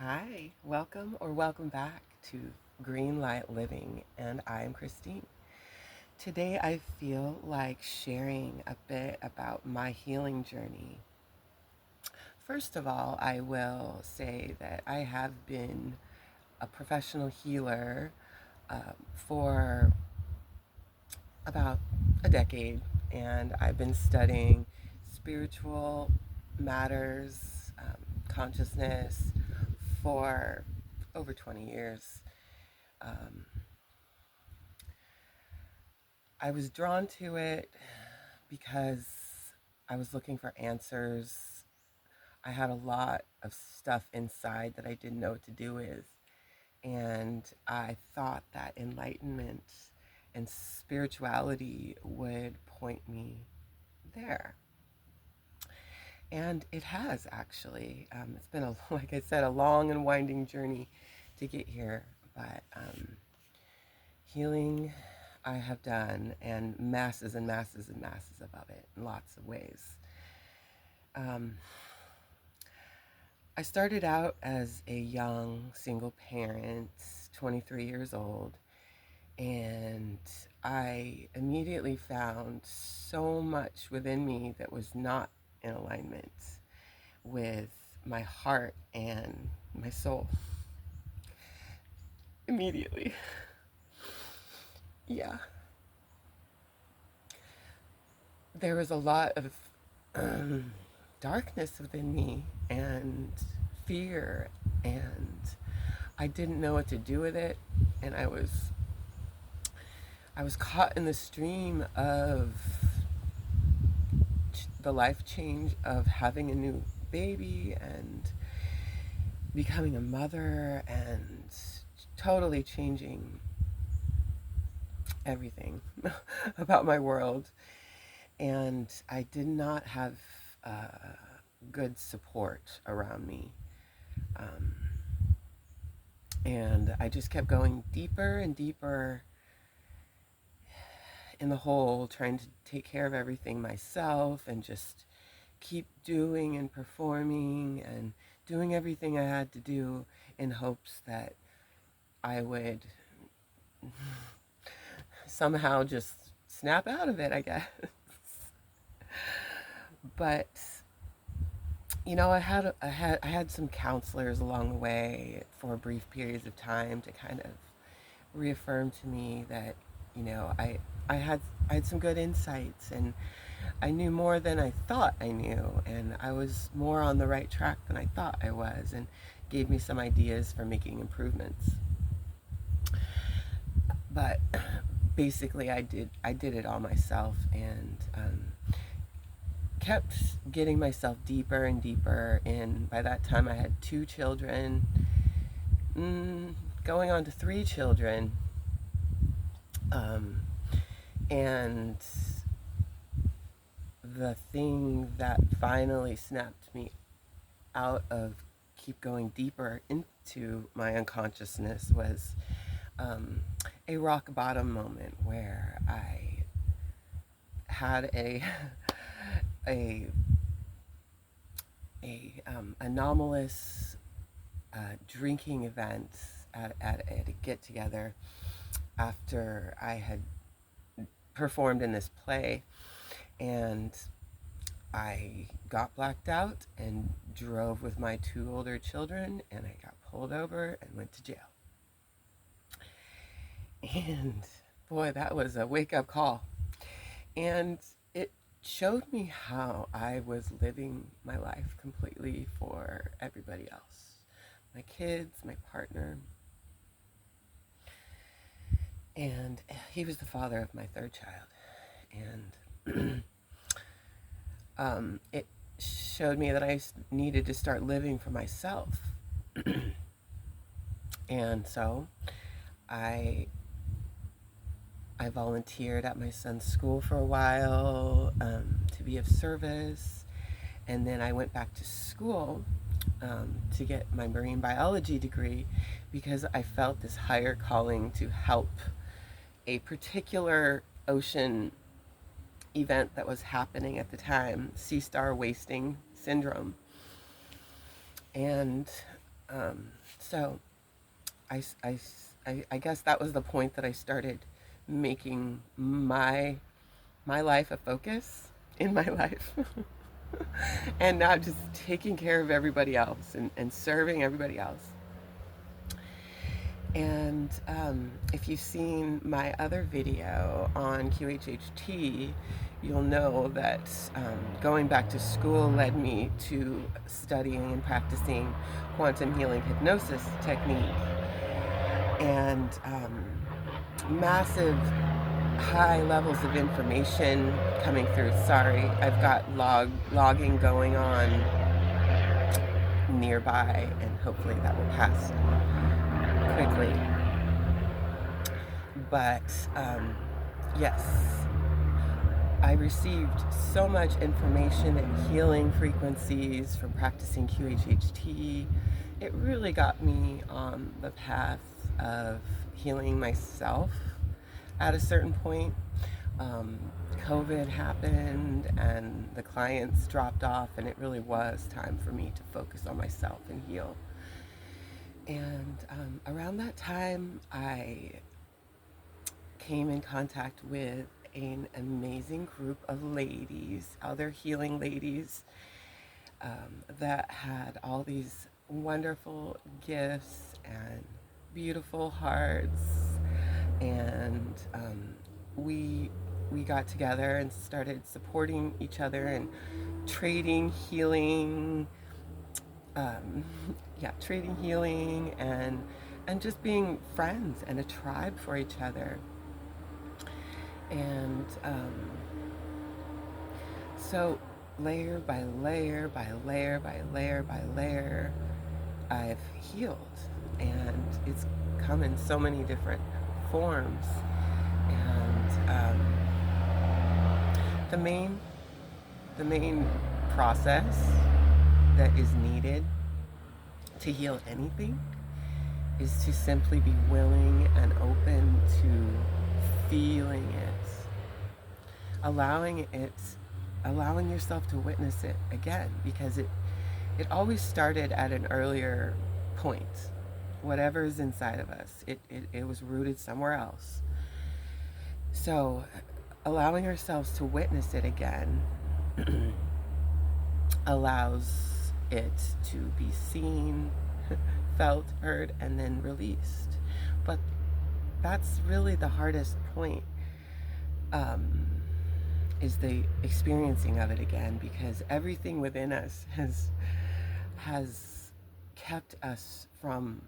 Hi, welcome or welcome back to Green Light Living, and I'm Christine. Today I feel like sharing a bit about my healing journey. First of all, I will say that I have been a professional healer for about a decade, and I've been studying spiritual matters, consciousness for over 20 years. Um, I was drawn to it because I was looking for answers. I had a lot of stuff inside that I didn't know what to do with. And I thought that enlightenment and spirituality would point me there. And it has actually. It's been, like I said, a long and winding journey to get here. But healing I have done, and masses and masses and masses of it in lots of ways. Um, I started out as a young single parent, 23 years old, and I immediately found so much within me that was not in alignment with my heart and my soul. Immediately. Yeah. There was a lot of darkness within me and fear, and I didn't know what to do with it, and I was caught in the stream of the life change of having a new baby and becoming a mother and totally changing everything about my world. And I did not have good support around me. Um, and I just kept going deeper and deeper in the hole, trying to take care of everything myself and just keep doing and performing and doing everything I had to do in hopes that I would somehow just snap out of it, I guess. But I had some counselors along the way for brief periods of time to kind of reaffirm to me that I had I had some good insights, and I knew more than I thought I knew, and I was more on the right track than I thought I was, and gave me some ideas for making improvements. But basically, I did it all myself, and kept getting myself deeper and deeper. And by that time, I had 2 children, going on to 3 children, um, and the thing that finally snapped me out of keep going deeper into my unconsciousness was a rock bottom moment where I had a anomalous drinking event at a get together after I had performed in this play, and I got blacked out and drove with my 2 older children, and I got pulled over and went to jail. And boy, that was a wake up call. And it showed me how I was living my life completely for everybody else, my kids, my partner. And he was the father of my 3rd child. And it showed me that I needed to start living for myself. And so I I volunteered at my son's school for a while, to be of service, and then I went back to school to get my marine biology degree because I felt this higher calling to help a particular ocean event that was happening at the time, sea star wasting syndrome. And So I guess that was the point that I started making my life a focus in my life. And not just taking care of everybody else and serving everybody else. And if you've seen my other video on qhht, you'll know that going back to school led me to studying and practicing quantum healing hypnosis technique. And massive high levels of information coming through. Sorry, I've got logging going on nearby, and hopefully that will pass quickly. But yes, I received so much information and healing frequencies from practicing QHHT. It really got me on the path of healing myself at a certain point. COVID happened and the clients dropped off, and it really was time for me to focus on myself and heal. And around that time, I came in contact with an amazing group of ladies, other healing ladies, that had all these wonderful gifts and beautiful hearts. And we got together and started supporting each other and trading healing, trading healing and just being friends and a tribe for each other. And so layer by layer by layer by layer by layer, I've healed, and it's come in so many different forms. And the main process that is needed to heal anything is to simply be willing and open to feeling it, allowing yourself to witness it again, because it always started at an earlier point. Whatever is inside of us, it was rooted somewhere else. So allowing ourselves to witness it again allows it to be seen, felt, heard, and then released. But that's really the hardest point, is the experiencing of it again, because everything within us has kept us from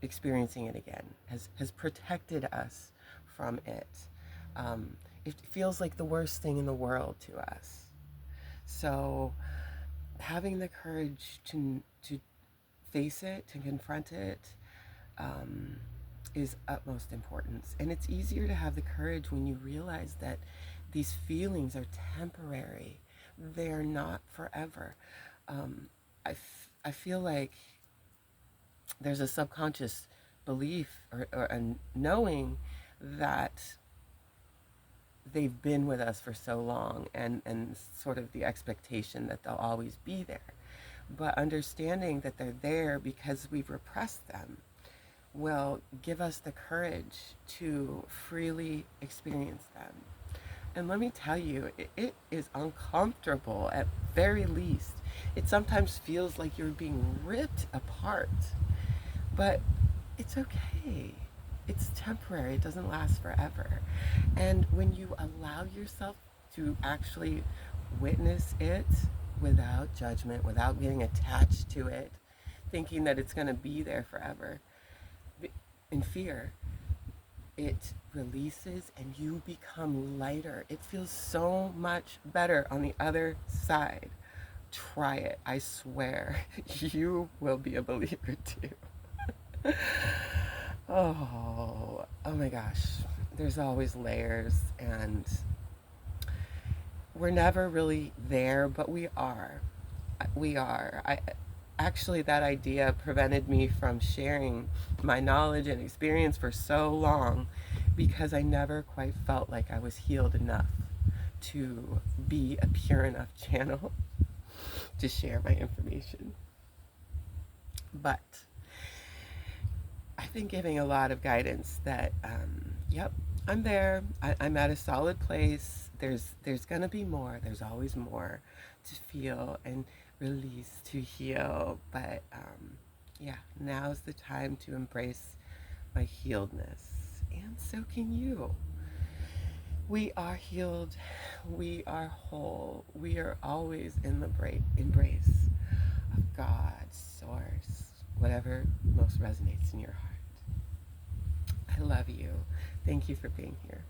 experiencing it again, has protected us from it. It feels like the worst thing in the world to us. So having the courage to face it, to confront it, is utmost importance. And it's easier to have the courage when you realize that these feelings are temporary. They're not forever. I feel like there's a subconscious belief or a knowing that they've been with us for so long, and sort of the expectation that they'll always be there. But understanding that they're there because we've repressed them will give us the courage to freely experience them. And let me tell you, it is uncomfortable at very least. It sometimes feels like you're being ripped apart, but it's okay. It's temporary. It doesn't last forever. And when you allow yourself to actually witness it without judgment, without getting attached to it, thinking that it's going to be there forever, in fear, it releases and you become lighter. It feels so much better on the other side. Try it. I swear, you will be a believer too. Oh my gosh. There's always layers, and we're never really there, but we are. We are. Actually, that idea prevented me from sharing my knowledge and experience for so long, because I never quite felt like I was healed enough to be a pure enough channel to share my information. But I've been giving a lot of guidance that, yep, I'm there. I'm at a solid place. There's gonna be more. There's always more to feel and release, to heal. But yeah, now's the time to embrace my healedness, and so can you. We are healed. We are whole. We are always in the embrace of God, Source, whatever most resonates in your heart. I love you. Thank you for being here.